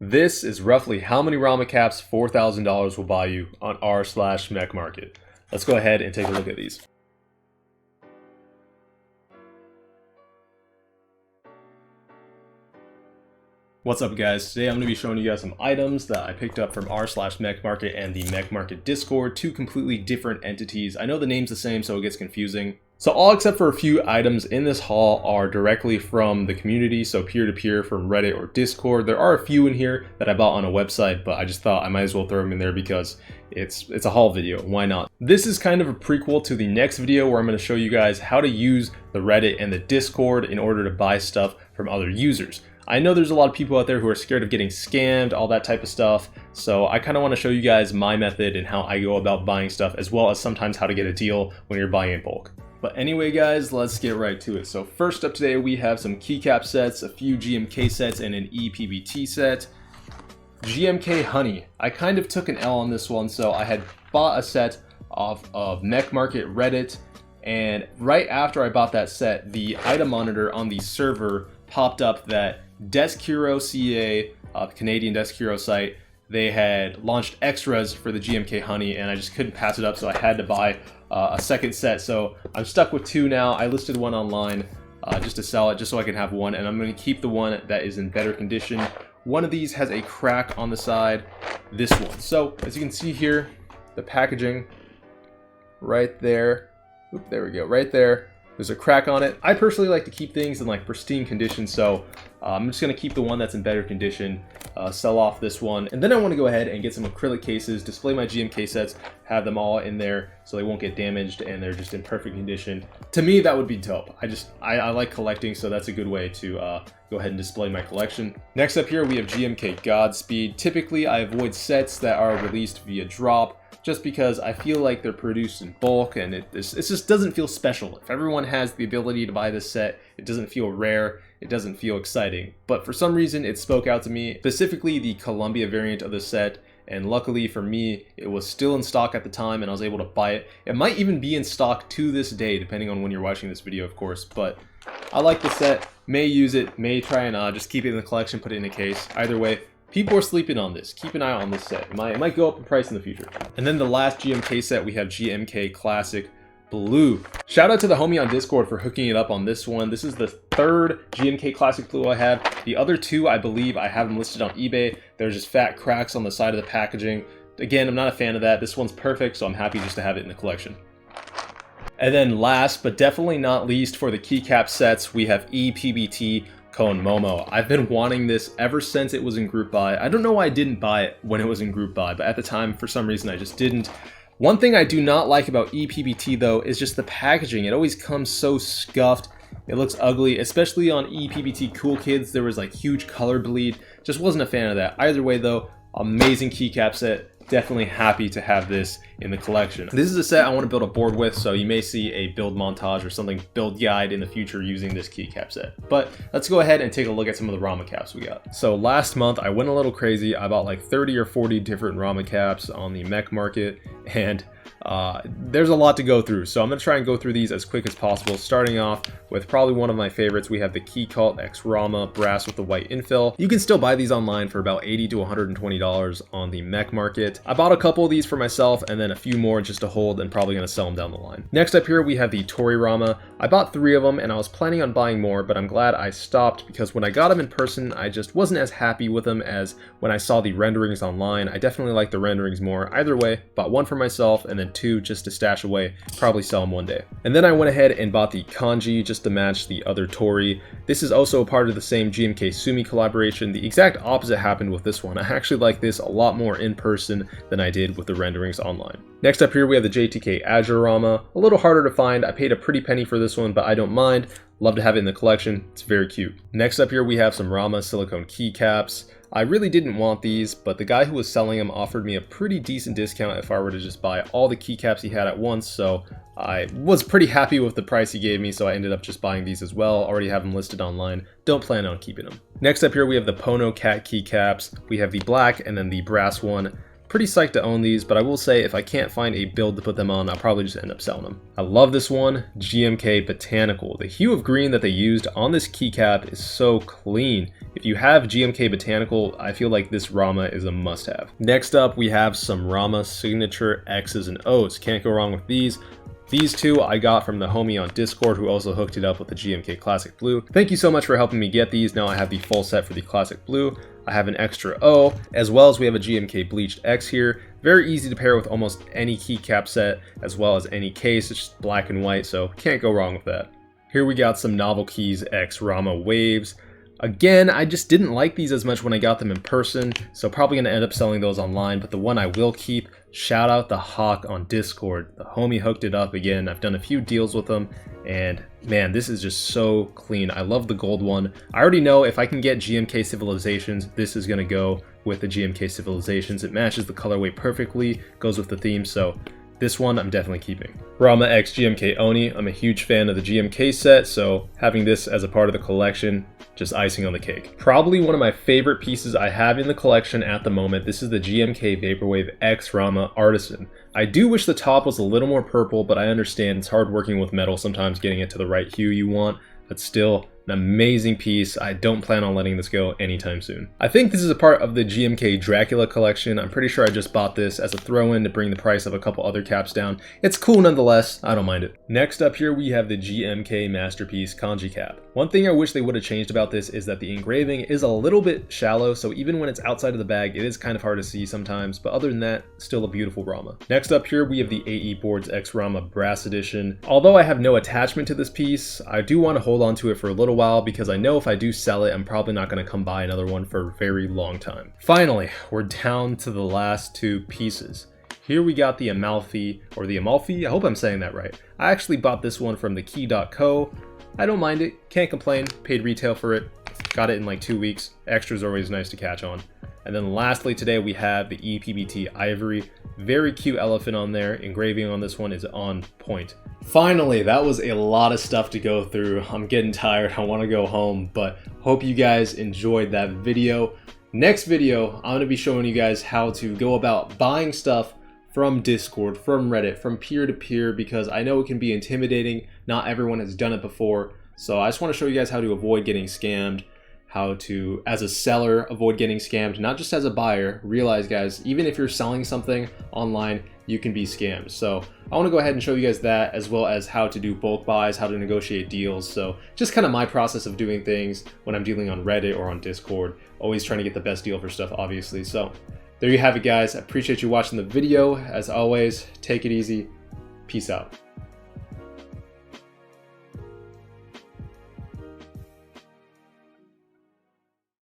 This is roughly how many Rama caps $4,000 will buy you on r/mechmarket. Let's go ahead and take a look at these. What's up guys, today I'm going to be showing you guys some items that I picked up from r/mechmarket and the mechmarket Discord, two completely different entities. I know the name's the same so it gets confusing. So all except for a few items in this haul are directly from the community, so peer-to-peer from Reddit or Discord. There are a few in here that I bought on a website, but I just thought I might as well throw them in there because it's a haul video, why not? This is kind of a prequel to the next video where I'm going to show you guys how to use the Reddit and the Discord in order to buy stuff from other users. I know there's a lot of people out there who are scared of getting scammed, all that type of stuff, so I kind of want to show you guys my method and how I go about buying stuff, as well as sometimes how to get a deal when you're buying in bulk. But anyway guys, let's get right to it. So first up today we have some keycap sets, a few GMK sets, and an EPBT set. GMK Honey. I kind of took an L on this one, so I had bought a set off of mechmarket Reddit, and right after I bought that set, the item monitor on the server popped up that Desk Hero CA, Canadian Desk Hero site, they had launched extras for the GMK Honey, and I just couldn't pass it up, so I had to buy a second set. So I'm stuck with two now. I listed one online just to sell it, just so I can have one, and I'm going to keep the one that is in better condition. One of these has a crack on the side, this one. So as you can see here, the packaging right there. Oop, there we go, right there. There's a crack on it. I personally like to keep things in like pristine condition, so I'm just gonna keep the one that's in better condition, sell off this one, and then I want to go ahead and get some acrylic cases, display my GMK sets, have them all in there so they won't get damaged and they're just in perfect condition. To me, that would be dope. I like collecting, so that's a good way to go ahead and display my collection. Next up here, we have GMK Godspeed. Typically, I avoid sets that are released via drop, just because I feel like they're produced in bulk and it just doesn't feel special. If everyone has the ability to buy this set, it doesn't feel rare, it doesn't feel exciting. But for some reason, it spoke out to me, specifically the Columbia variant of the set, and luckily for me, it was still in stock at the time and I was able to buy it. It might even be in stock to this day, depending on when you're watching this video, of course, but I like the set, may use it, may try and just keep it in the collection, put it in a case. Either way, people are sleeping on this. Keep an eye on this set. It might go up in price in the future. And then the last GMK set, we have GMK Classic Blue. Shout out to the homie on Discord for hooking it up on this one. This is the third GMK Classic Blue I have. The other two, I believe, I have them listed on eBay. There's just fat cracks on the side of the packaging. Again, I'm not a fan of that. This one's perfect, so I'm happy just to have it in the collection. And then last, but definitely not least, for the keycap sets, we have EPBT Cone Momo. I've been wanting this ever since it was in group buy. I don't know why I didn't buy it when it was in group buy, but at the time, for some reason, I just didn't. One thing I do not like about EPBT though is just the packaging. It always comes so scuffed. It looks ugly, especially on EPBT Cool Kids. There was like huge color bleed. Just wasn't a fan of that. Either way though, amazing keycap set. Definitely happy to have this in the collection. This is a set I want to build a board with, so you may see a build montage or something, build guide in the future using this keycap set. But let's go ahead and take a look at some of the Rama caps we got. So last month I went a little crazy. I bought like 30 or 40 different Rama caps on the mech market, and there's a lot to go through, so I'm going to try and go through these as quick as possible, starting off with probably one of my favorites. We have the Key Cult X Rama brass with the white infill. You can still buy these online for about $80 to $120 on the mech market. I bought a couple of these for myself and then a few more just to hold, and probably going to sell them down the line. Next up here we have the Tori Rama. I bought 3 of them and I was planning on buying more, but I'm glad I stopped because when I got them in person I just wasn't as happy with them as when I saw the renderings online. I definitely like the renderings more. Either way, bought one for myself and then 2 just to stash away, probably sell them one day. And then I went ahead and bought the Kanji just to match the other Tori. This is also a part of the same GMK Sumi collaboration. The exact opposite happened with this one. I actually like this a lot more in person than I did with the renderings online. Next up here we have the JTK Azure Rama. A little harder to find. I paid a pretty penny for this one, but I don't mind. Love to have it in the collection. It's very cute. Next up here we have some Rama silicone keycaps. I really didn't want these, but the guy who was selling them offered me a pretty decent discount if I were to just buy all the keycaps he had at once, so I was pretty happy with the price he gave me, so I ended up just buying these as well. Already have them listed online. Don't plan on keeping them. Next up here we have the Pono Cat keycaps. We have the black and then the brass one. Pretty psyched to own these, but I will say if I can't find a build to put them on, I'll probably just end up selling them. I love this one, GMK Botanical. The hue of green that they used on this keycap is so clean. If you have GMK Botanical, I feel like this Rama is a must-have. Next up, we have some Rama Signature X's and O's. Can't go wrong with these. These two I got from the homie on Discord who also hooked it up with the GMK Classic Blue. Thank you so much for helping me get these. Now I have the full set for the Classic Blue. I have an extra O, as well as we have a GMK Bleached X here. Very easy to pair with almost any keycap set, as well as any case. It's just black and white, so can't go wrong with that. Here we got some Novel Keys X Rama Waves. Again, I just didn't like these as much when I got them in person, so probably going to end up selling those online, but the one I will keep, shout out the Hawk on Discord. The homie hooked it up again. I've done a few deals with them, and man, this is just so clean. I love the gold one. I already know if I can get GMK Civilizations, this is going to go with the GMK Civilizations. It matches the colorway perfectly, goes with the theme, so this one I'm definitely keeping. Rama X GMK Oni. I'm a huge fan of the GMK set, so having this as a part of the collection, just icing on the cake. Probably one of my favorite pieces I have in the collection at the moment. This is the GMK Vaporwave X Rama Artisan. I do wish the top was a little more purple, but I understand it's hard working with metal sometimes getting it to the right hue you want, but still an amazing piece. I don't plan on letting this go anytime soon. I think this is a part of the GMK Dracula collection. I'm pretty sure I just bought this as a throw-in to bring the price of a couple other caps down. It's cool nonetheless, I don't mind it. Next up here we have the GMK Masterpiece Kanji Cap. One thing I wish they would have changed about this is that the engraving is a little bit shallow, so even when it's outside of the bag, it is kind of hard to see sometimes, but other than that, still a beautiful Rama. Next up here we have the AE Boards X Rama Brass Edition. Although I have no attachment to this piece, I do want to hold on to it for a little while because I know if I do sell it, I'm probably not going to come by another one for a very long time. Finally, we're down to the last two pieces. Here we got the Amalfi, or the Amalfi, I hope I'm saying that right. I actually bought this one from the Key.co. I don't mind it, can't complain, paid retail for it, got it in like 2 weeks. Extra's always nice to catch on. And then lastly today we have the EPBT Ivory. Very cute elephant on there. Engraving on this one is on point. Finally, that was a lot of stuff to go through. I'm getting tired, I want to go home, but hope you guys enjoyed that video. Next video, I'm going to be showing you guys how to go about buying stuff from Discord, from Reddit, from peer-to-peer, because I know it can be intimidating. Not everyone has done it before. So I just want to show you guys how to avoid getting scammed, how to, as a seller, avoid getting scammed, not just as a buyer. Realize, guys, even if you're selling something online, you can be scammed. So I want to go ahead and show you guys that, as well as how to do bulk buys, how to negotiate deals. So just kind of my process of doing things when I'm dealing on Reddit or on Discord, always trying to get the best deal for stuff, obviously. So there you have it, guys. I appreciate you watching the video. As always, take it easy. Peace out.